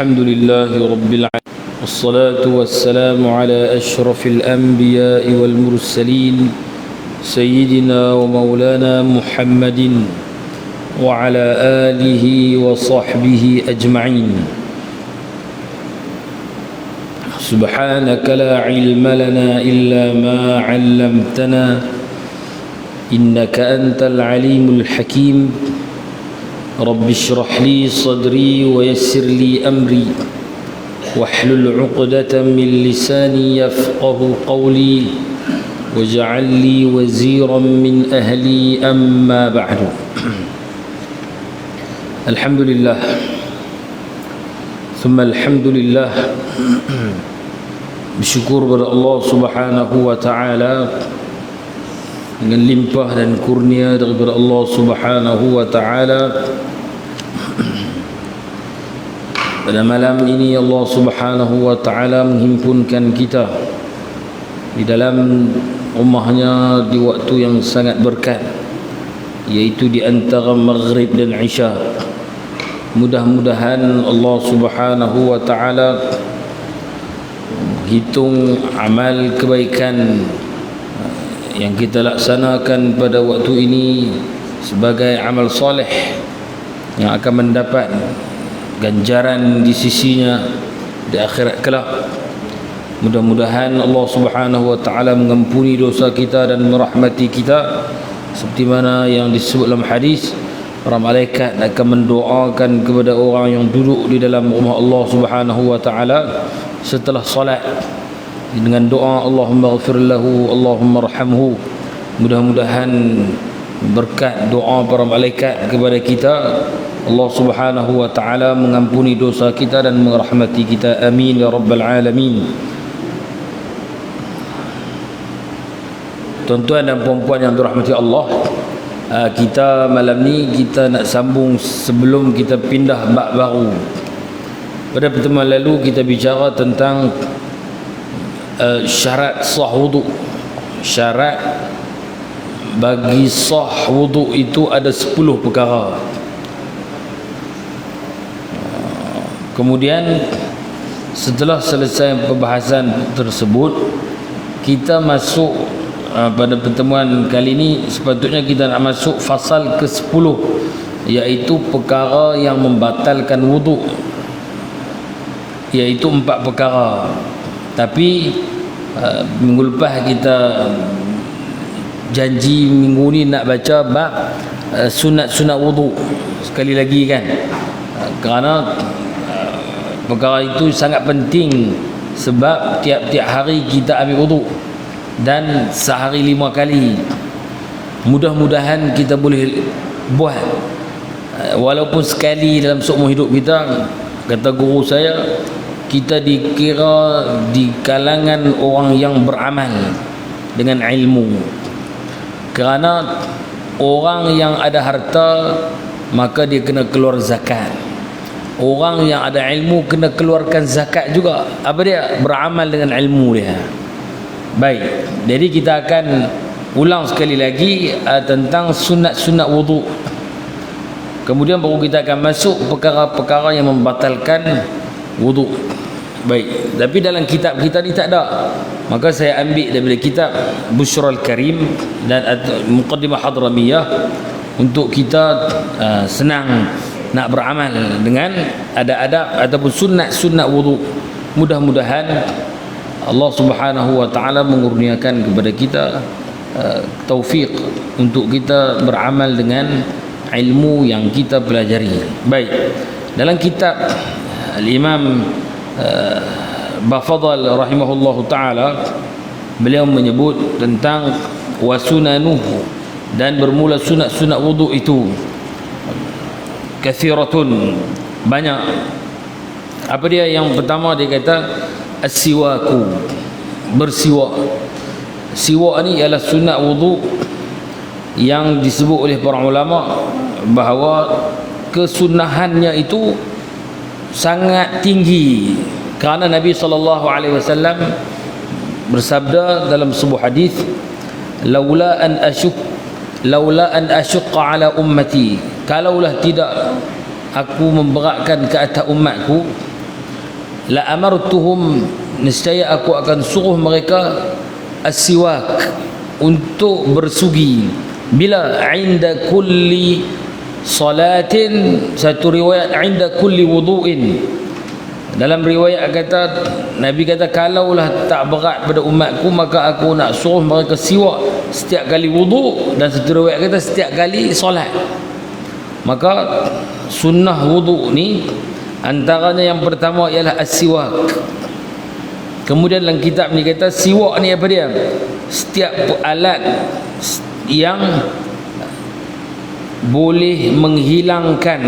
الحمد لله رب العالمين والصلاة والسلام على أشرف الأنبياء والمرسلين سيدنا ومولانا محمد وعلى آله وصحبه أجمعين. سبحانك لا علم لنا إلا ما علمتنا إنك أنت العليم الحكيم. رب اشرح لي صدري ويسر لي أمري واحلل عقدة من لساني يفقه قولي واجعل لي وزيرا من أهلي. أما بعد، الحمد لله ثم الحمد لله. Bersyukur kepada Allah Subhanahu wa taala dengan limpah dan kurnia daripada Allah Subhanahu wa taala. Pada malam ini Allah Subhanahu wa taala menghimpunkan kita di dalam rumahnya di waktu yang sangat berkat, yaitu di antara maghrib dan isya. Mudah-mudahan Allah Subhanahu wa taala hitung amal kebaikan yang kita laksanakan pada waktu ini sebagai amal soleh yang akan mendapat ganjaran di sisinya di akhirat kelak. Mudah-mudahan Allah Subhanahu wa taala mengampuni dosa kita dan merahmati kita, seperti mana yang disebut dalam hadis, para malaikat akan mendoakan kepada orang yang duduk di dalam rumah Allah Subhanahu wa taala setelah solat dengan doa Allahumma ghafir lahu, Allahumma arhamhu. Mudah-mudahan berkat doa para malaikat kepada kita, Allah Subhanahu wa taala mengampuni dosa kita dan merahmati kita. Amin ya rabbal alamin. Tuan-tuan dan puan-puan yang dirahmati Allah, kita malam ni kita nak sambung sebelum kita pindah bab baru. Pada pertemuan lalu kita bicara tentang syarat sah wudu. Syarat bagi sah wudu itu ada 10 perkara. Kemudian setelah selesai pembahasan tersebut, kita masuk pada pertemuan kali ini sepatutnya kita nak masuk fasal ke-10, iaitu perkara yang membatalkan wudu, iaitu 4 perkara. Tapi minggu lepas kita janji minggu ni nak baca bab sunat-sunat wudu sekali lagi kan, kerana perkara itu sangat penting sebab tiap-tiap hari kita ambil wudu dan sehari 5 kali. Mudah-mudahan kita boleh buat walaupun sekali dalam seumur hidup kita. Kata guru saya, kita dikira di kalangan orang yang beramal dengan ilmu. Kerana orang yang ada harta maka dia kena keluar zakat. Orang yang ada ilmu kena keluarkan zakat juga. Apa dia? Beramal dengan ilmu dia. Baik, jadi kita akan ulang sekali lagi tentang sunat-sunat wudu. Kemudian baru kita akan masuk perkara-perkara yang membatalkan wudu. Baik, tapi dalam kitab kita ni tak ada. Maka saya ambil daripada kitab Bushrul Karim dan Muqaddimah Hadramiyah untuk kita senang nak beramal dengan adab-adab ataupun sunat-sunat wudu. Mudah-mudahan Allah Subhanahu wa taala mengurniakan kepada kita taufik untuk kita beramal dengan ilmu yang kita pelajari. Baik, dalam kitab Al-Imam Bafadal rahimahullahu taala, beliau menyebut tentang wasunanuhu, dan bermula sunat-sunat wudu itu kathiratun, banyak. Apa dia? Yang pertama dia kata as-siwaku, bersiwak. Siwak ni ialah sunat wudu yang disebut oleh para ulama bahawa kesunahannya itu sangat tinggi, kerana Nabi SAW bersabda dalam sebuah hadis, laula an asyqa ala ummati, kalaulah tidak aku memberatkan ke atas umatku, la amartuhum, niscaya aku akan suruh mereka as-siwak, untuk bersugi. Bila? Inda kulli salatin, satu riwayat inda kulli wudu'in. Dalam riwayat kata, Nabi kata, kalaulah tak berat pada umatku, maka aku nak suruh mereka siwak setiap kali wudu', dan satu riwayat kata setiap kali solat. Maka sunnah wudu' ni antaranya yang pertama ialah as-siwak. Kemudian dalam kitab ni kata siwak ni apa dia? Setiap alat yang boleh menghilangkan,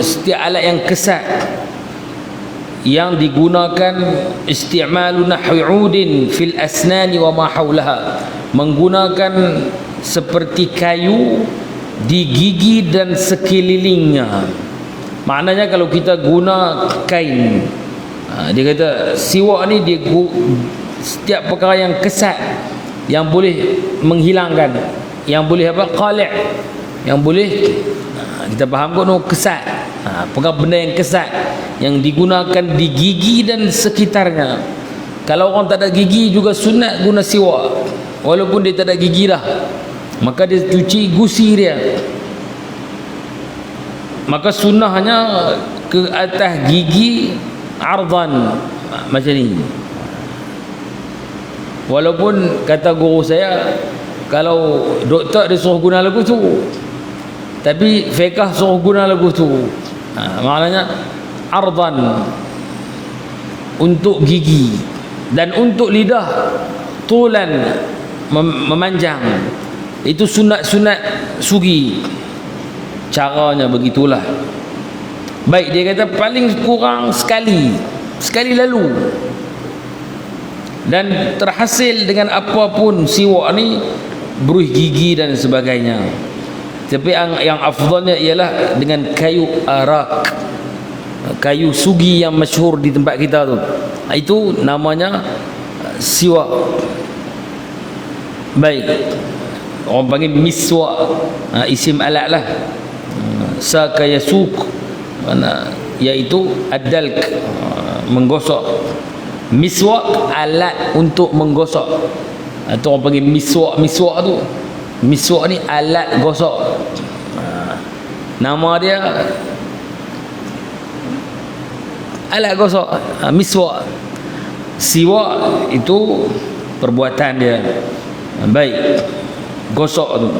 setiap alat yang kesat yang digunakan, isti'malu nahwi 'udin fil asnani wa ma haulaha, menggunakan seperti kayu di gigi dan sekelilingnya. Maknanya kalau kita guna kain, dia kata siwak ni dia setiap perkara yang kesat, yang boleh menghilangkan, yang boleh apa, qali', yang boleh kita faham kot no, kesat, perkara benda yang kesat yang digunakan di gigi dan sekitarnya. Kalau orang tak ada gigi juga sunat guna siwak, walaupun dia tak ada gigi dah, maka dia cuci gusi dia. Maka sunnahnya ke atas gigi ardan macam ni. Walaupun kata guru saya, kalau doktor dia suruh guna lagu tu, tapi fiqh suruh guna lagu tu, maknanya ardan untuk gigi, dan untuk lidah tulan memanjang. Itu sunat-sunat sugi. Caranya begitulah. Baik, dia kata paling kurang sekali lalu, dan terhasil dengan apapun siwak ni, beruih gigi dan sebagainya. Tapi yang afdalnya ialah dengan kayu arak, kayu sugi yang masyhur di tempat kita tu. Itu namanya siwak. Baik, orang panggil miswak, isim alat lah. Saka yasuk, mana iaitu ad-dalk, menggosok. Miswak alat untuk menggosok, itu orang panggil miswak tu. Miswak ni alat gosok, nama dia alat gosok, miswak. Siwak itu perbuatan dia. Baik, gosok tu.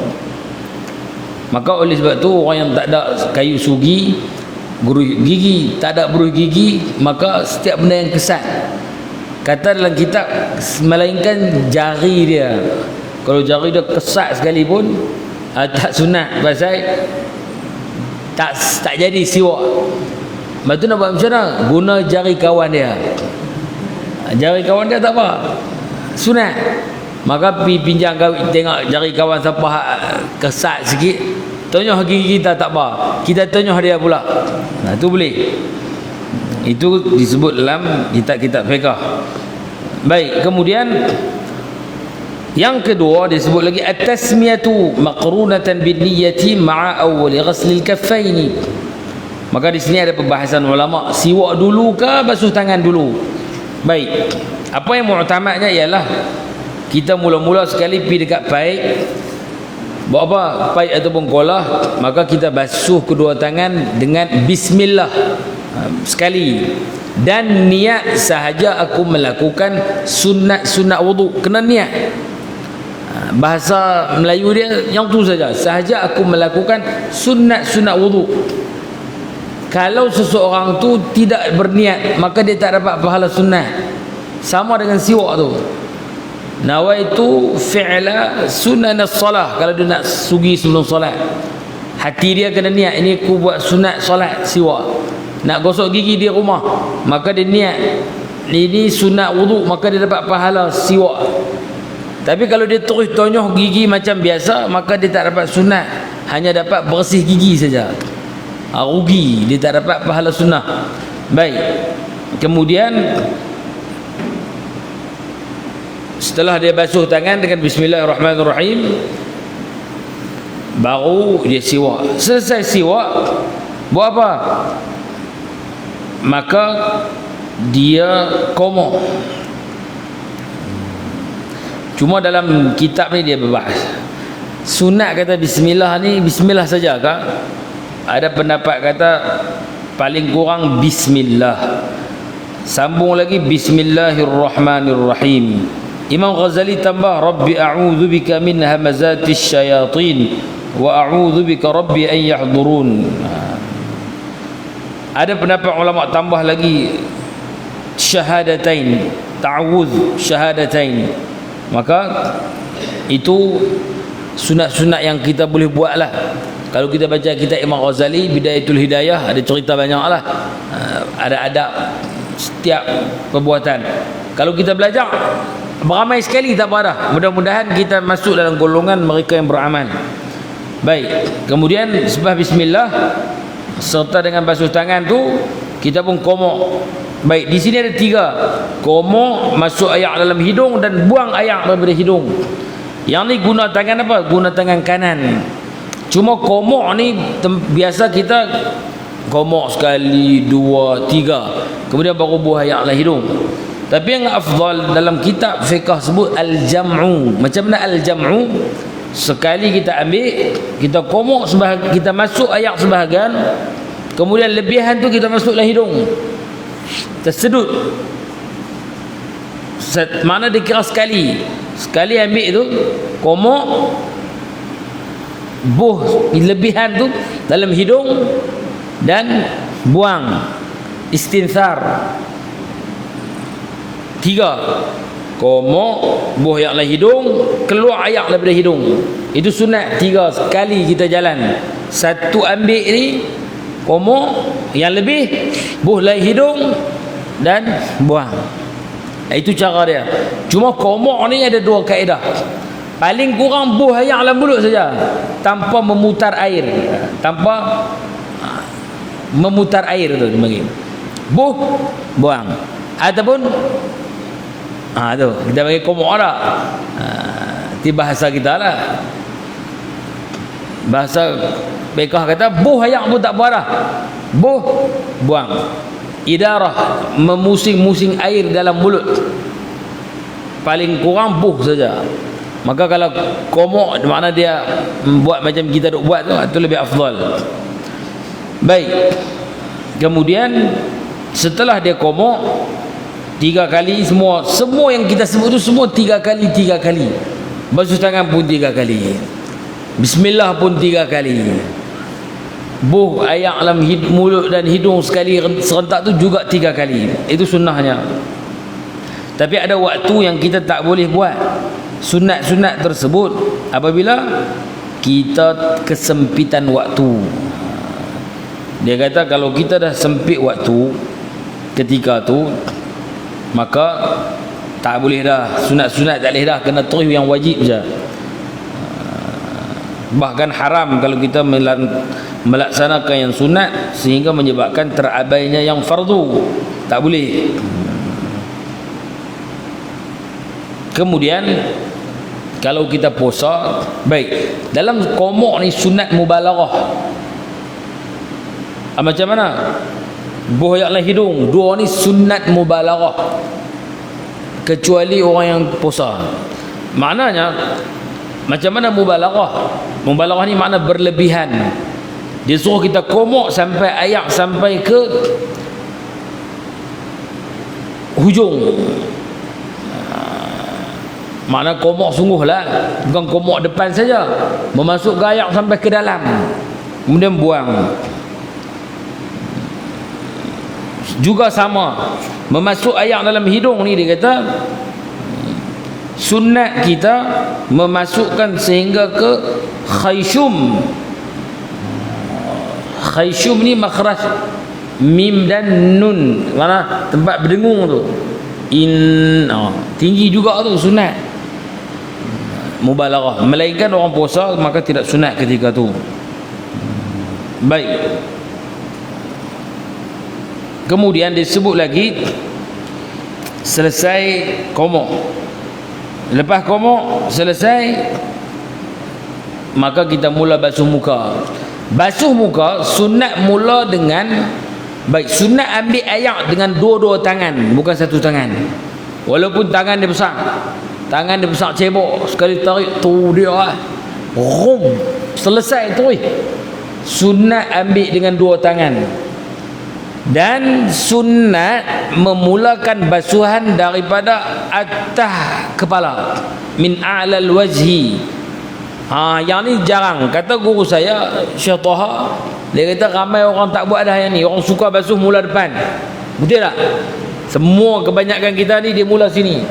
Maka oleh sebab tu orang yang tak ada kayu sugi, beruih gigi, tak ada beruih gigi, maka setiap benda yang kesat, kata dalam kitab, melainkan jari dia. Kalau jari dia kesat sekalipun, tak sunat, pasal tak jadi siwak. Lepas tu nak buat macam mana? Guna jari kawan dia. Jari kawan dia tak apa, sunat. Maka pergi pinjam tengok jari kawan siapa kesat sikit, tonyoh gigi kita, tak apa, kita tonyoh dia pula. Itu boleh. Itu disebut dalam kitab-kitab fiqh. Baik, kemudian yang kedua disebut lagi at-tasmiyatu maqrunatan bin niyyati ma'a awwal ghasl al-kaffaini. Maka di sini ada pembahasan ulama, siwak dulu ke basuh tangan dulu. Baik, apa yang mu'tamadnya ialah kita mula-mula sekali pergi dekat paip, buat apa? Paip ataupun kolah, maka kita basuh kedua tangan dengan bismillah sekali, dan niat sahaja aku melakukan sunat-sunat wudu. Kena niat. Bahasa Melayu dia yang tu sahaja aku melakukan sunat-sunat wudu. Kalau seseorang tu tidak berniat, maka dia tak dapat pahala sunat. Sama dengan siwak tu, nawaitu fi'la sunan as-salah. Kalau dia nak sugi sebelum solat, hati dia kena niat, ini aku buat sunat solat siwak. Nak gosok gigi di rumah, maka dia niat ini sunat wudu, maka dia dapat pahala siwak. Tapi kalau dia terus tonyoh gigi macam biasa, maka dia tak dapat sunat, hanya dapat bersih gigi saja. Rugi, dia tak dapat pahala sunnah. Baik, kemudian setelah dia basuh tangan dengan bismillahirrahmanirrahim, baru dia siwak. Selesai siwak, buat apa? maka dia komok. Cuma dalam kitab ni dia berbahas. Sunat kata bismillah ni bismillah saja kah? Ada pendapat kata paling kurang bismillah. Sambung lagi bismillahirrahmanirrahim. Imam Ghazali tambah rabbi a'udzu bika min hamazatis syayatin wa a'udzu bika rabbi an yahdurun. Ada pendapat ulama tambah lagi syahadatain, ta'awudz syahadatain. Maka itu sunat-sunat yang kita boleh buatlah. Kalau kita baca kitab Imam Ghazali Bidayatul Hidayah, ada cerita banyaklah, ada adab setiap perbuatan. Kalau kita belajar beramai sekali tak apa dah. Mudah-mudahan kita masuk dalam golongan mereka yang beramal. Baik, kemudian sembah bismillah serta dengan basuh tangan tu kita pun komok. Baik, di sini ada 3. Komok, masuk air dalam hidung dan buang air daripada hidung. Yang ni guna tangan apa? Guna tangan kanan. Cuma komok ni biasa kita komok sekali, 2, 3, kemudian baru buang air dalam hidung. Tapi yang afdal dalam kitab fiqh sebut al-jam'u. Macam mana al-jam'u? Sekali kita ambil, kita komok sebahagian, kita masuk air sebahagian, kemudian lebihan tu kita masuk dalam hidung. Tersedut. Mana dikira sekali. Sekali ambil tu, komok, buh lebihan tu dalam hidung dan buang. Istinthar. 3. Komok, buh air dalam hidung, keluar air daripada hidung. Itu sunat 3 sekali kita jalan. Satu ambil ni, komok, yang lebih buh dalam hidung dan buang. Itu cara dia. Cuma komok ni ada 2 kaedah. Paling kurang buh air dalam mulut saja, tanpa memutar air. Tanpa memutar air tu bagi. Buh, buang. Ataupun tu kita bagi komok dah. Itu bahasa kita lah. Bahasa bekah kata buh air pun tak buah dah. Buh, buang. Idarah, memusing-musing air dalam mulut. Paling kurang buh saja. Maka kalau komok, makna dia buat macam kita duk buat tu, itu lebih afdal. Baik. Kemudian setelah dia komok 3 kali, semua yang kita sebut tu semua 3 kali. Basuh tangan pun 3 kali. Bismillah pun 3 kali. Buh air dalam mulut dan hidung sekali serentak tu juga 3 kali. Itu sunnahnya. Tapi ada waktu yang kita tak boleh buat sunat-sunat tersebut apabila kita kesempitan waktu. Dia kata kalau kita dah sempit waktu ketika tu, maka tak boleh dah sunat-sunat, tak boleh dah, kena terus yang wajib je. Bahkan haram kalau kita melaksanakan yang sunat sehingga menyebabkan terabainya yang fardu. Tak boleh. Kemudian kalau kita puasa, baik, dalam komok ni sunat mubalaghah. Macam mana? Buh air dalam hidung, 2 ni sunat mubalaghah. Kecuali orang yang puasa. Maknanya macam mana mubalaghah? Mubalaghah ni makna berlebihan. Dia suruh kita komok sampai air sampai ke hujung. Makna komok sungguhlah, bukan komok depan saja, memasuk air sampai ke dalam, kemudian buang. Juga sama, memasuk air dalam hidung ni dia kata sunat kita memasukkan sehingga ke khayshum. Khayshum ni makhraj mim dan nun, mana tempat berdengung tu. Tinggi juga tu, sunat mubalaghah. Melainkan orang puasa maka tidak sunat ketika tu. Baik. Kemudian disebut lagi selesai komok. Lepas komok selesai, maka kita mula basuh muka. Basuh muka sunat mula dengan Baik, sunat ambil air dengan dua-dua tangan, bukan satu tangan. Walaupun tangan dia besar, tangan dia besar cebok, sekali tarik tu dia rum, selesai tu. Sunat ambil dengan dua tangan. Dan sunat memulakan basuhan daripada atas kepala, min a'lal wajhi. Yang ni jarang. Kata guru saya, Syekh Taha, dia kata ramai orang tak buat dah yang ni. Orang suka basuh mula depan. Betul tak? Semua kebanyakan kita ni dia mula sini,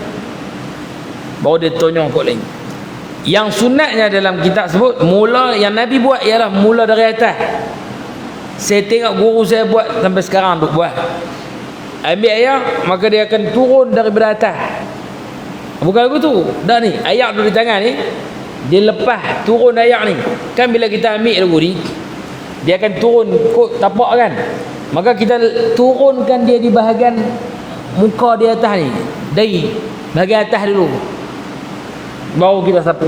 baru dia tonyong kot lain. Yang sunatnya dalam kitab sebut, mula yang Nabi buat ialah mula dari atas. Saya tengok guru saya buat sampai sekarang duk buat. Ambil air, maka dia akan turun daripada atas. Bukan lagu tu. Dah ni, air dari tangan ni, dia lepas turun air ni. Kan bila kita ambil lagu ni, dia akan turun kot tapak kan. Maka kita turunkan dia di bahagian muka di atas ni. Dari bahagian atas dulu, baru kita sapu.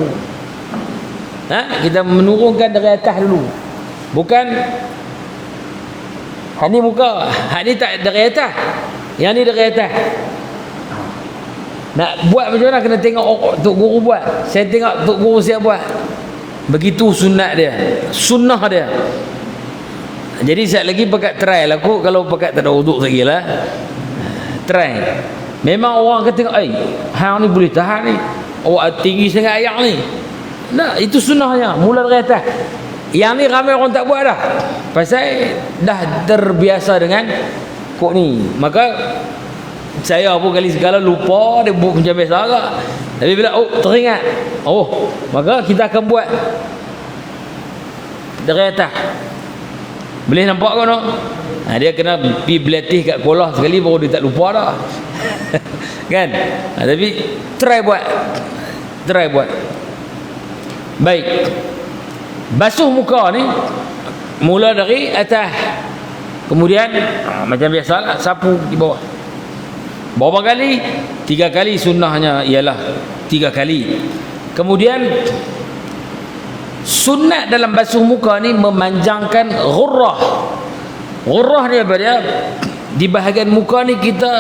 Kita menurunkan dari atas dulu. Bukan ni muka, ni tak dari atas, yang ni dari atas. Nak buat macam mana kena tengok Tok Guru buat. Saya tengok Tok Guru saya buat. Begitu sunat dia, sunnah dia. Jadi sekali lagi pakat try lah aku. Kalau pakat tak ada uduk lagi lah, try. Memang orang kata tengok, hang ni boleh tahan ni, awak tinggi sangat air ni. Nah, itu sunnahnya, mula dari atas. Yang ni ramai orang tak buat dah, pasal dah terbiasa dengan kok ni. Maka saya pun kali segala lupa, dia buat macam biasa agak. Tapi bila teringat, maka kita akan buat dari atas. Boleh nampak kan? Dia kena pergi berlatih kat sekolah sekali baru dia tak lupa dah. Kan? Tapi try buat. Baik, basuh muka ni mula dari atas, kemudian macam biasalah sapu di bawah. Berapa kali? 3 kali. Sunnahnya ialah 3 kali. Kemudian sunat dalam basuh muka ni memanjangkan ghurrah. Ghurrah ni apa dia? Di bahagian muka ni kita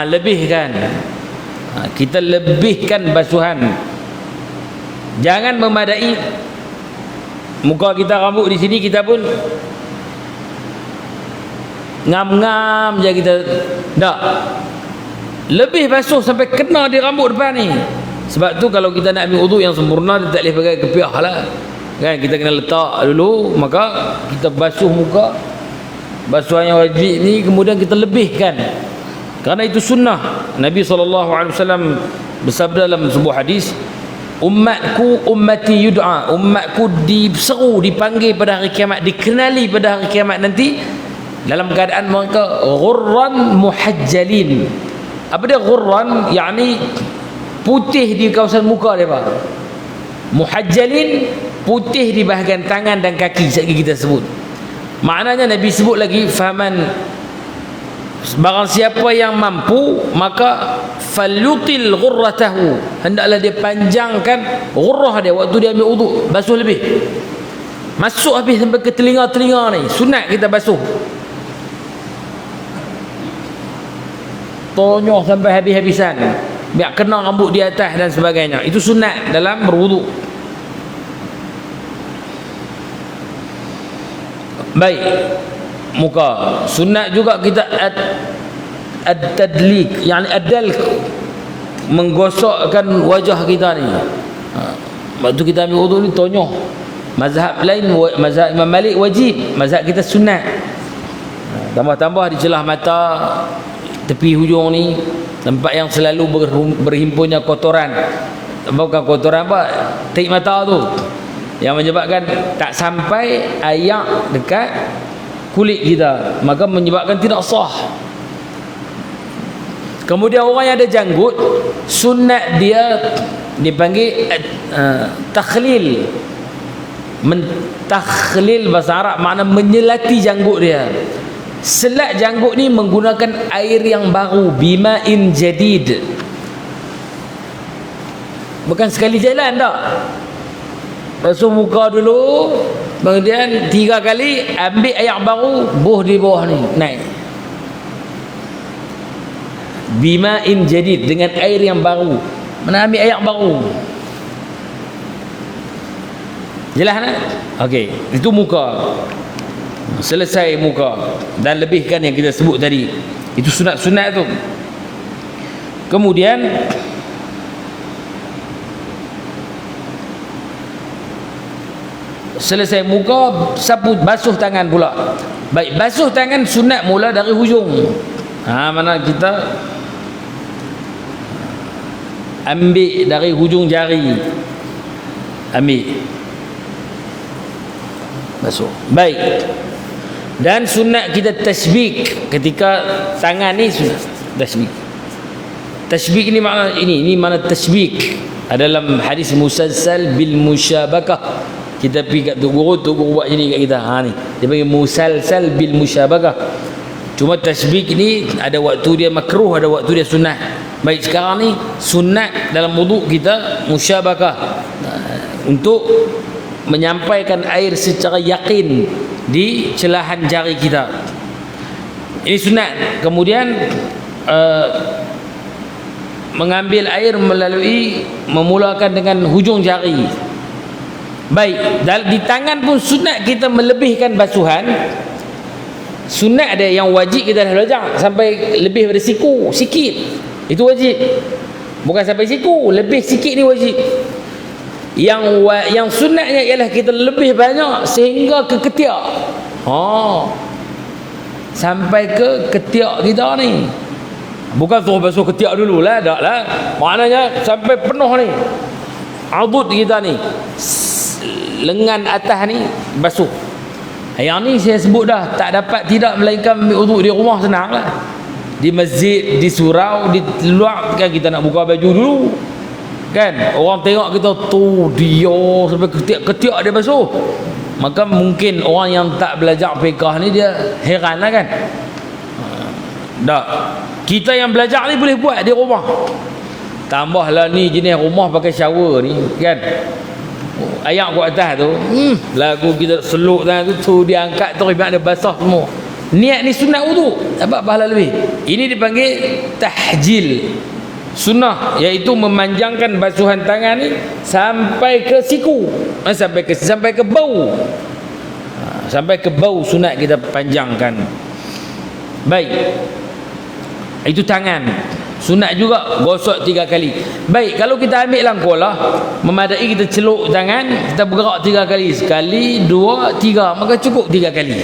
lebihkan. Kita lebihkan basuhan. Jangan memadai muka kita, rambut di sini kita pun ngam-ngam je kita. Tak. Lebih basuh sampai kena di rambut depan ni. Sebab tu kalau kita nak ambil wuduk yang sempurna, dia tak boleh pakai kepiah lah. Kan, kita kena letak dulu, maka kita basuh muka. Basuhan yang wajib ni kemudian kita lebihkan. Kerana itu sunnah. Nabi SAW bersabda dalam sebuah hadis, umatku ummati yud'a, umatku diseru, dipanggil pada hari kiamat, dikenali pada hari kiamat nanti dalam keadaan mereka ghurran muhajjalin. Apa dia ghurran? yakni putih di kawasan muka dia, Pak. Muhajjalin, putih di bahagian tangan dan kaki. Sekali kita sebut. Maknanya Nabi sebut lagi, faman, barang siapa yang mampu, maka falyutil ghurratahu, hendaklah dia panjangkan ghurrah dia waktu dia ambil wuduk, basuh lebih, masuk habis sampai ke telinga-telinga ni. Sunat kita basuh, tonyoh sampai habis-habisan, biar kena rambut di atas dan sebagainya. Itu sunat dalam berwuduk. Baik, muka sunat juga kita ad-tadlik, yakni ad-dalk, menggosokkan wajah kita ni. Waktu kita ambil wuduk ni tonyoh. Mazhab lain, mazhab Imam Malik wajib, mazhab kita sunat. Tambah-tambah di celah mata, tepi hujung ni, tempat yang selalu berhimpunnya kotoran. Bukan kotoran apa, tarik mata tu, yang menyebabkan tak sampai air dekat kulit kita, maka menyebabkan tidak sah. Kemudian orang yang ada janggut, sunat dia dipanggil takhlil. Mentakhlil bahasa Arab makna menyelati janggut dia. Selat janggut ni menggunakan air yang baru, bima'in jadid. Bukan sekali jalan tak. Basuh muka dulu, Kemudian 3 kali ambil air baru, buh di bawah ni, naik. Bima'in jadid, dengan air yang baru. Mana ambil air baru. Jelas tak? Okey, itu muka. Selesai muka dan lebihkan yang kita sebut tadi. Itu sunat-sunat tu. Kemudian selesai muka, sapu, basuh tangan pula. Baik, basuh tangan sunat mula dari hujung. Mana kita ambil dari hujung jari, ambil, basuh. Baik. Dan sunat kita tasbik ketika tangan ni, sunat tasbik. Tasbik ni makna ini mana tasbik. Dalam hadis musalsal bil musyabakah, kita pergi kat tu guru buat sini kat kita. Ni dia panggil musalsal bil musyabakah. Cuma tasbik ni ada waktu dia makruh, ada waktu dia sunnah. Baik, sekarang ni sunat dalam wuduk kita musyabakah, untuk menyampaikan air secara yakin di celahan jari kita. Ini sunat. Kemudian mengambil air melalui, memulakan dengan hujung jari. Baik, di tangan pun sunat kita melebihkan basuhan. Sunat ada yang wajib kita dah belajar sampai lebih daripada siku sikit, itu wajib. Bukan sampai siku, lebih sikit ni wajib. Yang sunatnya ialah kita lebih banyak sehingga ke ketiak. Sampai ke ketiak kita ni. Bukan suruh basuh ketiak dulu lah, tak lah. Maknanya sampai penuh ni, adud kita ni, lengan atas ni basuh. Yang ni saya sebut dah, tak dapat tidak melainkan ambil uduk di rumah, senang lah. Di masjid, di surau, di luar kan kita nak buka baju dulu kan, orang tengok kita tu dia sampai ketiak dia basuh, maka mungkin orang yang tak belajar fiqh ni dia heran lah kan. Tak, kita yang belajar ni boleh buat di rumah. Tambahlah ni jenis rumah pakai shower ni kan, ayak kat atas tu, lagu kita seluk tangan tu dia angkat tu, ibarat dia basah semua. Niat ni sunat wuduk, dapat pahala lebih. Ini dipanggil tahjil sunnah, iaitu memanjangkan basuhan tangan ni sampai ke siku, sampai ke bau. Sampai ke bau sunat kita panjangkan. Baik, itu tangan. Sunat juga gosok 3 kali. Baik, kalau kita ambil langkolah, memadai kita celuk tangan, kita bergerak 3 kali. Sekali, 2, 3, maka cukup 3 kali.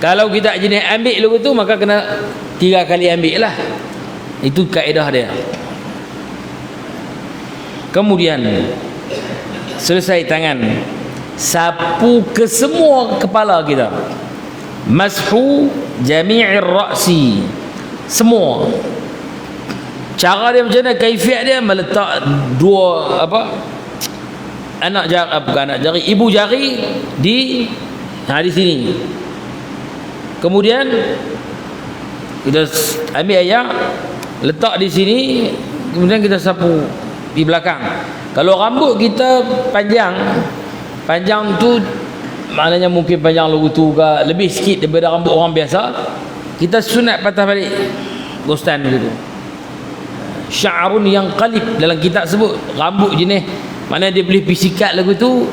Kalau kita jenis ambil lagu tu, maka kena 3 kali ambil lah. Itu kaedah dia. Kemudian selesai tangan, sapu ke semua kepala kita. Mashu jami'ir ra'si, semua. Cara dia macam mana, kaifiat dia meletak 2 anak jari, bukan anak jari, ibu jari di sini. Kemudian kita ambil air, letak di sini, kemudian kita sapu di belakang. Kalau rambut kita panjang tu maknanya mungkin panjang lagu tu ke lebih sikit daripada rambut orang biasa, kita sunat patah balik gostan gitu. Sya'run yang qalib, dalam kitab sebut rambut jenis mana dia boleh pergi sikat lagu tu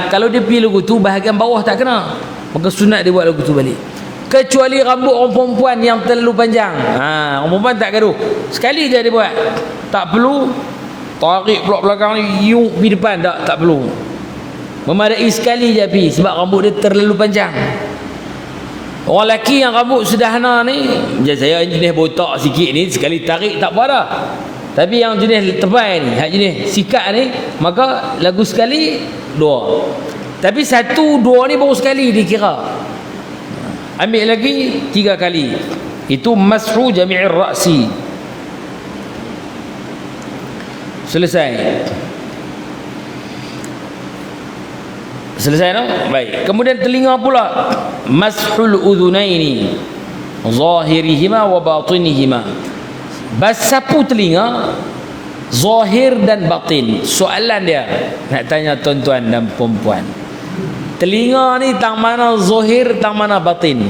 kalau dia pergi lagu tu bahagian bawah tak kena, maka sunat dia buat lagu tu balik. Kecuali rambut orang perempuan yang terlalu panjang, orang perempuan tak gaduh, sekali je dia buat, tak perlu tarik pula belakang ni yuk pergi depan, tak perlu, memadai sekali je pergi, sebab rambut dia terlalu panjang. Orang lelaki yang rambut sederhana ni, macam saya jenis botak sikit ni, sekali tarik tak apa dah. Tapi yang jenis tebal ni, jenis sikat ni, maka lagu sekali 2. Tapi 1, 2 ni baru sekali dikira. Ambil lagi 3 kali. Itu mashu jami'ir ra'si. Selesai no? Baik. Kemudian telinga pula. Mashul udhunaini zahirihima wa batinihima. Sapu telinga Zahir dan batin. Soalan dia nak tanya tuan-tuan dan puan-puan, telinga ni tang mana zahir, tang mana batin?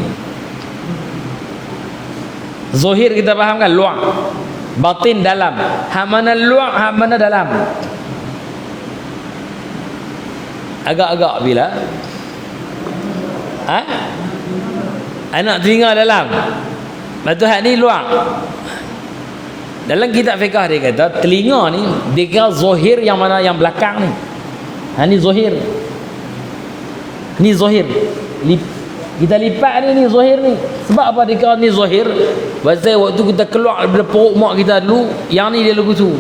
Zahir kita faham kan, luar. Batin dalam. Hak mana luar, hak mana dalam? Agak-agak bila? Anak telinga dalam. Lepas tu hak ni luar. Dalam kitab fiqh dia kata telinga ni dia kira zahir yang mana, yang belakang ni. Ni zahir. Ni zahir. Kita lipat ni zahir ni. Sebab apa dia kira ni zahir? Pasal waktu kita keluar daripada perut mak kita dulu, yang ni dia lagu tu.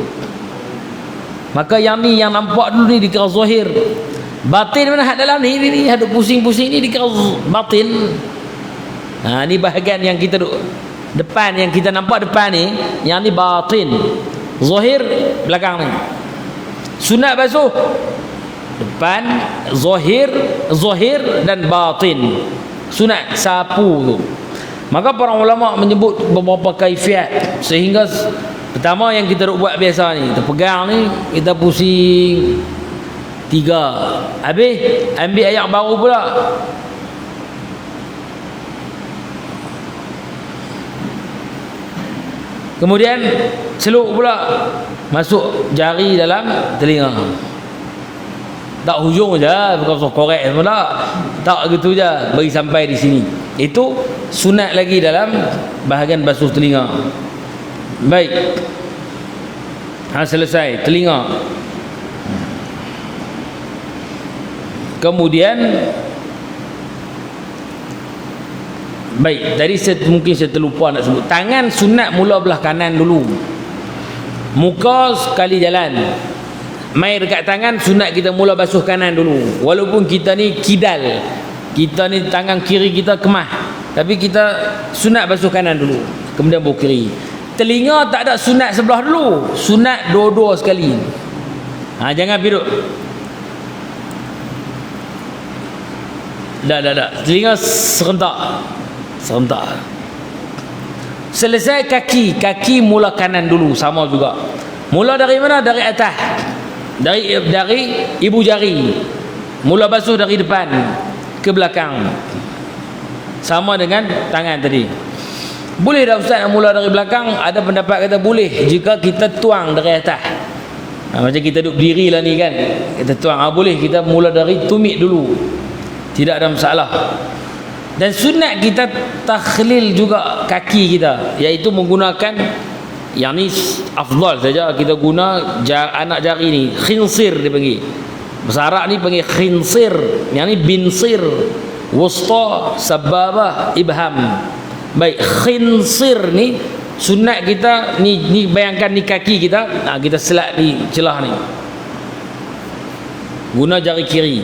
Maka yang ni yang nampak dulu ni dikira zahir. Batin mana hak dalam ni hadap pusing-pusing ni dikira batin. Ni bahagian yang kita duk depan, yang kita nampak depan ni, yang ni batin. Zahir belakang ni. Sunat basuh depan, zahir dan batin. Sunat sapu tu. Maka para ulama menyebut beberapa kaifiat, sehingga pertama yang kita duk buat biasa ni, kita pegang ni, kita pusing 3, habis ambil air baru pula. Kemudian celup pula, masuk jari dalam telinga. Tak hujung je, bukan korek semua tak gitu je, bagi sampai di sini. Itu sunat lagi dalam bahagian basuh telinga. Baik, selesai telinga. Kemudian baik, tadi mungkin saya terlupa nak sebut, tangan sunat mula belah kanan dulu. Muka sekali jalan, mai dekat tangan sunat kita mula basuh kanan dulu. Walaupun kita ni kidal, kita ni tangan kiri kita kemah, tapi kita sunat basuh kanan dulu, kemudian baru kiri. Telinga tak ada sunat sebelah dulu, sunat dua-dua sekali. Jangan biruk. Tak. Telinga serentak. Selesai kaki mula kanan dulu, sama juga. Mula dari mana? Dari atas. Dari ibu jari. Mula basuh dari depan ke belakang. Sama dengan tangan tadi. Boleh dah ustaz nak mula dari belakang? Ada pendapat kata boleh jika kita tuang dari atas. Macam kita duduk berdiri lah ni kan, kita tuang. Boleh kita mula dari tumit dulu, tidak ada masalah. Dan sunat kita takhlil juga kaki kita, iaitu menggunakan yang ni afdal saja kita guna anak jari ni, khinsir dia panggil. Bahasa Arab ni panggil khinsir, yang ni binsir, wusta, sababah, ibham. Baik, khinsir ni sunat kita ni bayangkan ni kaki kita, kita selat ni celah ni, guna jari kiri,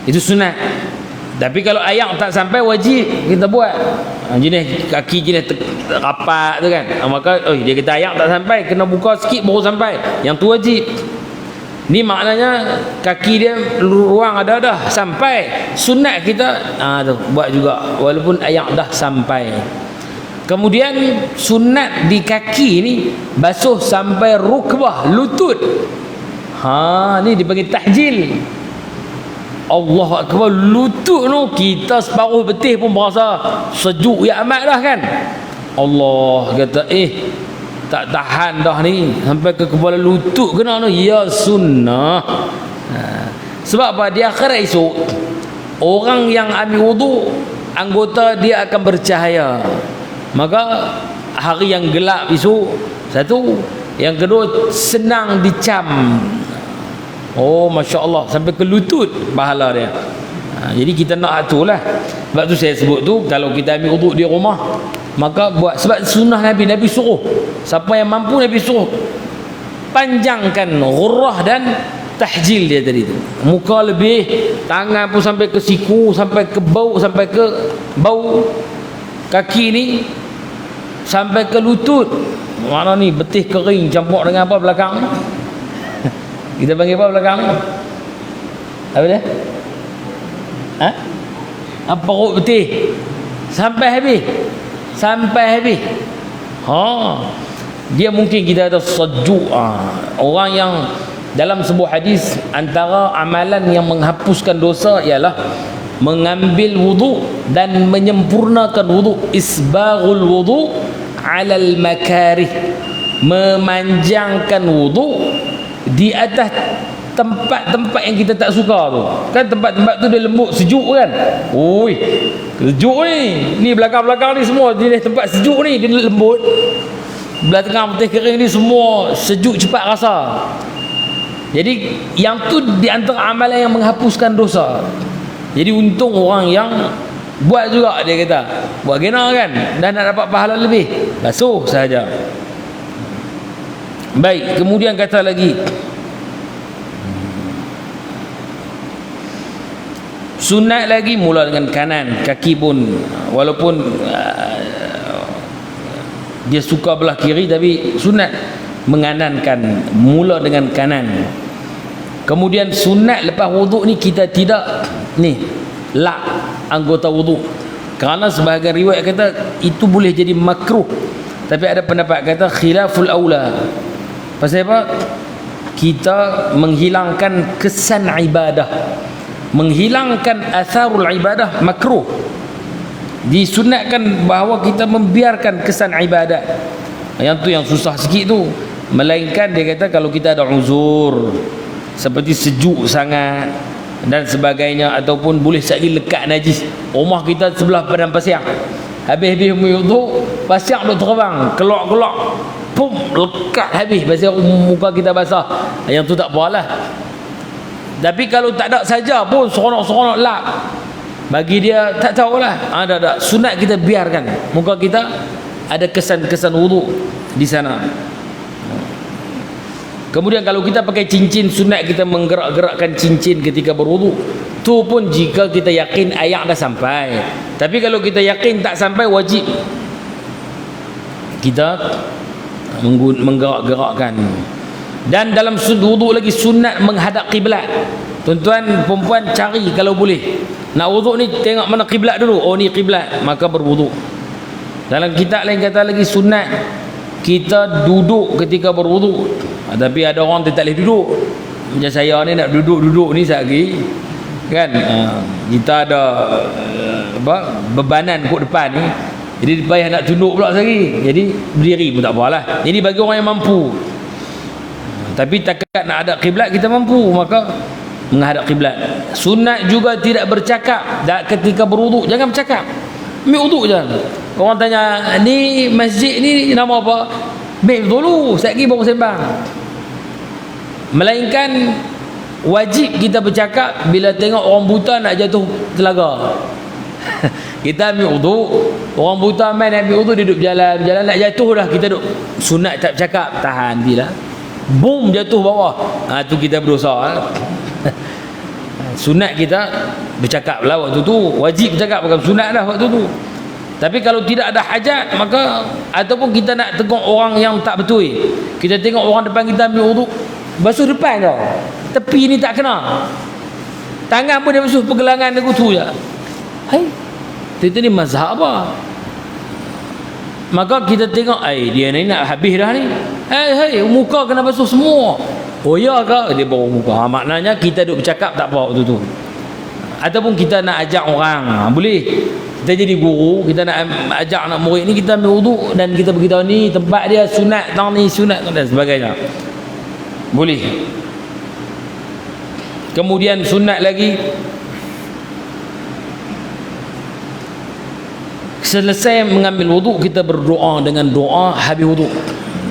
itu sunat. Tapi kalau ayak tak sampai, wajib kita buat. Jenis kaki jenis rapat tu kan, maka dia kata ayak tak sampai, kena buka sikit baru sampai, yang tu wajib. Ni maknanya kaki dia ruang ada dah sampai, sunat kita tu buat juga walaupun ayak dah sampai. Kemudian sunat di kaki ni basuh sampai rukbah, lutut. Ni dipanggil tahjil. Allah Akbar, lutut tu kita separuh betih pun berasa sejuk ya amat dah kan. Allah kata tak tahan dah ni, sampai ke kepala lutut kena tu, ya sunnah. Sebab apa? Di akhirat esok orang yang ambil wudu, anggota dia akan bercahaya. Maka hari yang gelap esok, satu, yang kedua senang dicam. Masya Allah, sampai ke lutut pahala dia. Jadi kita nak aturlah. Sebab tu saya sebut tu, kalau kita ambil wuduk di rumah, maka buat, sebab sunnah Nabi suruh, siapa yang mampu Nabi suruh panjangkan ghurrah dan tahjil dia tadi tu. Muka lebih, tangan pun sampai ke siku, sampai ke bau, sampai ke bau kaki ni, sampai ke lutut. Mana ni betih kering campur dengan apa belakang ni? Kita panggil apa belakang ni? Apa dia? Perut betih sampai habis. Dia mungkin kita ada sejuk, orang yang dalam sebuah hadis antara amalan yang menghapuskan dosa ialah mengambil wudu dan menyempurnakan wudu, isbaghul wudu alal makarih, memanjangkan wudu di atas tempat-tempat yang kita tak suka tu. Kan tempat-tempat tu dia lembut, sejuk kan. Oi, sejuk ni belakang-belakang ni semua jenis tempat sejuk ni, dia lembut. Belah tengah putih kering ni semua sejuk, cepat rasa. Jadi yang tu di antara amalan yang menghapuskan dosa. Jadi untung orang yang buat juga, dia kata buat gena kan, dan nak dapat pahala lebih, basuh sahaja. Baik, kemudian kata lagi, sunat lagi mula dengan kanan, kaki pun walaupun dia suka belah kiri, tapi sunat menganankan, mula dengan kanan. Kemudian sunat lepas wuduk ni kita tidak lap anggota wuduk, kerana sebahagian riwayat kata itu boleh jadi makruh, tapi ada pendapat kata khilaful aula. Pasal apa? Kita menghilangkan kesan ibadah, menghilangkan atharul ibadah makruh. Disunatkan bahawa kita membiarkan kesan ibadat. Yang tu yang susah sikit tu. Melainkan dia kata kalau kita ada uzur seperti sejuk sangat dan sebagainya, ataupun boleh sekali lekat najis. Rumah kita sebelah padang pasir, habis-habis wudu pasir duk terbang, kelak-kelak, pum, lekat habis pasir, muka kita basah. Yang tu tak apalah. Tapi kalau tak ada saja pun seronok-seronok lap, bagi dia tak tahulah. Tak. Sunat kita biarkan muka kita ada kesan-kesan wudu di sana. Kemudian kalau kita pakai cincin, sunat kita menggerak-gerakkan cincin ketika berwudu. Tu pun jika kita yakin air dah sampai. Tapi kalau kita yakin tak sampai, wajib kita menggerak-gerakkan. Dan dalam wudu lagi sunat menghadap kiblat. Tuan-tuan perempuan cari kalau boleh. Nak wudu ni tengok mana kiblat dulu. Oh ni kiblat, maka berwudu. Dalam kitab lain kata lagi sunat kita duduk ketika berwudu. Tapi ada orang tak boleh duduk. Macam saya ni nak duduk-duduk ni lagi kan. Kita ada bebanan kot depan ni. Jadi payah nak tunduk pula lagi. Jadi berdiri pun tak apalah. Jadi bagi orang yang mampu. Tapi takat nak hadap kiblat kita mampu, maka menghadap kiblat. Sunat juga tidak bercakap ketika berwuduk. Jangan bercakap. Ambil wuduk je. Orang tanya, ni masjid ni nama apa? Ambil dulu, sekejap lagi baru sembang. Melainkan wajib kita bercakap bila tengok orang buta nak jatuh telaga. Kita ambil wuduk, orang buta main ambil wuduk, dia duduk berjalan nak jatuh dah, kita duduk sunat tak bercakap, tahan bila boom jatuh bawah, tu kita berdosa. Sunat kita bercakap lah waktu tu, wajib bercakap, bukan sunat dah waktu tu. Tapi kalau tidak ada hajat, maka ataupun kita nak tegur orang yang tak betul, kita tengok orang depan kita ambil wuduk, basuh depan tau, tepi ni tak kena, tangan pun dia basuh, pergelangan dia kutu je. Hai, itu ni mazhab apa? Maka kita tengok, dia ni nak habis dah ni, muka kena basuh semua. Oh ya ke? Dia bawa muka. Maknanya kita duduk bercakap tak apa waktu tu. Ataupun kita nak ajak orang, boleh. Kita jadi guru, kita nak ajak anak murid ni, kita ambil wuduk dan kita beritahu ni tempat dia sunat, tang ni sunat dan sebagainya. Boleh. Kemudian sunat lagi, selesai mengambil wuduk kita berdoa dengan doa habis wuduk.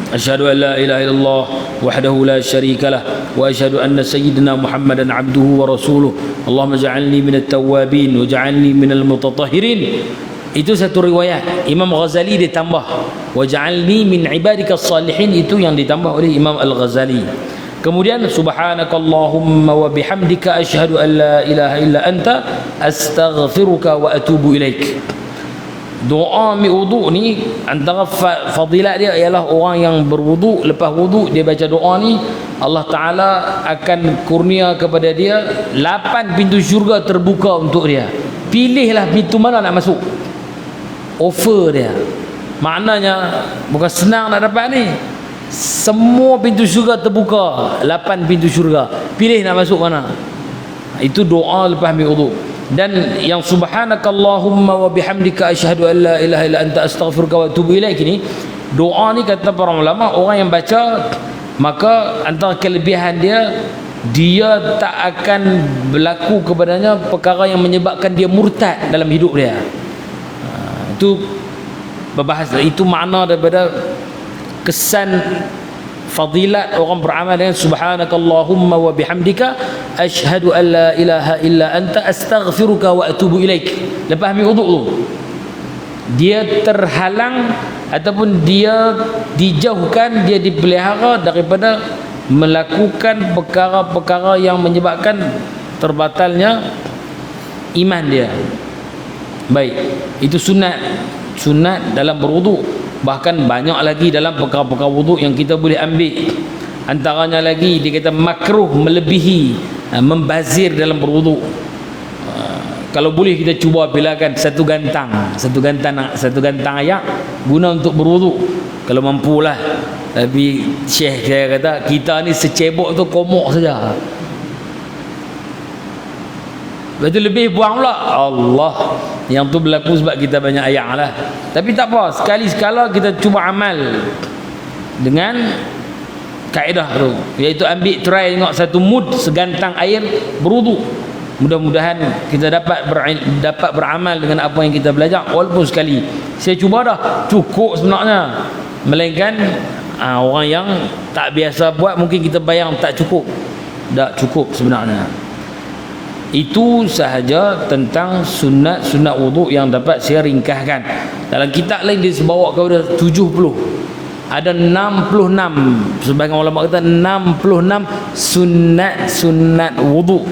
Asyhadu an la ilaha illallah wahdahu la syarikalah wa asyhadu anna sayyidina Muhammadan abduhu wa rasuluh. Allahumma ja'alni minat tawwabin wa ja'alni minal mutatahhirin. Itu satu riwayat. Imam Ghazali dia tambah wa ja'alni min ibadika salihin, itu yang ditambah oleh Imam Al-Ghazali. Kemudian subhanakallahumma wa bihamdika asyhadu an la ilaha illa anta astaghfiruka wa atubu ilaik. Doa ambil wuduk ni antara fadilat dia ialah orang yang berwuduk, lepas wuduk dia baca doa ni, Allah Ta'ala akan kurnia kepada dia 8 pintu syurga terbuka untuk dia. Pilihlah pintu mana nak masuk, offer dia. Maknanya bukan senang nak dapat ni. Semua pintu syurga terbuka, 8 pintu syurga. Pilih nak masuk mana. Itu doa lepas ambil wudu. Dan yang subhanakallahumma wa bihamdika asyhadu an la ilaha illa anta astaghfiruka wa atubu ilaik ni, doa ni kata para ulama, orang yang baca maka antara kelebihan dia tak akan berlaku kepadanya perkara yang menyebabkan dia murtad dalam hidup dia. Itu berbahasa, itu makna daripada kesan fadilat orang beramal dengan subhanakallahumma wa bihamdika asyhadu an la ilaha illa anta astaghfiruka wa atubu ilaik. Lepas ambil wuduk tu, dia terhalang ataupun dia dijauhkan, dia dipelihara daripada melakukan perkara-perkara yang menyebabkan terbatalnya iman dia. Baik, itu sunat dalam berwuduk. Bahkan banyak lagi dalam perkara-perkara wuduk yang kita boleh ambil. Antaranya lagi dia kata makruh melebihi, membazir dalam berwuduk. Kalau boleh kita cuba bilakan satu gantang ayak guna untuk berwuduk kalau mampulah. Tapi Syekh saya kata kita ni secebok tu komok saja. Betul, lebih buang pula. Allah, yang tu berlaku sebab kita banyak ayat lah. Tapi tak apa, sekali-sekala kita cuba amal dengan kaedah tu, iaitu ambil try tengok satu mud segantang air berwuduk. Mudah-mudahan kita dapat beramal dengan apa yang kita belajar. Walaupun sekali saya cuba dah cukup sebenarnya, melainkan orang yang tak biasa buat mungkin kita bayang tak cukup. Tak cukup sebenarnya. Itu sahaja tentang sunat wuduk yang dapat saya ringkaskan. Dalam kitab lain disebawa kepada 70. Ada 66, sebagian ulama kata 66 sunat wuduk.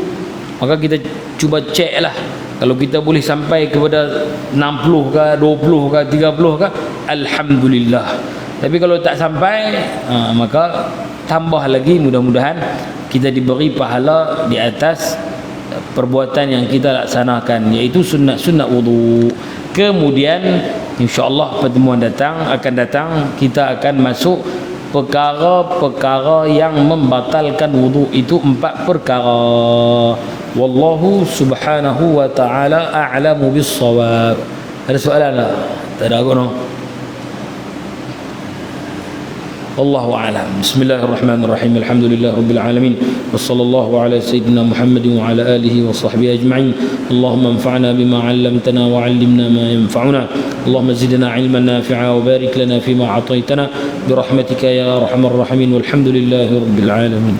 Maka kita cuba cek lah, kalau kita boleh sampai kepada 60 ke 20 ke 30 ke, alhamdulillah. Tapi kalau tak sampai, maka tambah lagi, mudah-mudahan kita diberi pahala di atas perbuatan yang kita laksanakan, iaitu sunat wudu. Kemudian insya-Allah pertemuan akan datang kita akan masuk perkara-perkara yang membatalkan wudu. Itu 4 perkara. Wallahu subhanahu wa ta'ala a'lamu bis-shawab. Ada soalan tak? Tak ada kono. Wallahu a'lam. Bismillahirrahmanirrahim. Alhamdulillahirabbil alamin. Wassallallahu ala sayyidina Muhammadin wa ala alihi wa sahbihi ajma'in. Allahumma anfa'na bima 'allamtana wa 'allimna ma yanfa'una. Allahumma zidna 'ilman nafi'a wa barik lana fima a'taytana bi rahmatika ya arhamar rahimin. Walhamdulillahirabbil alamin.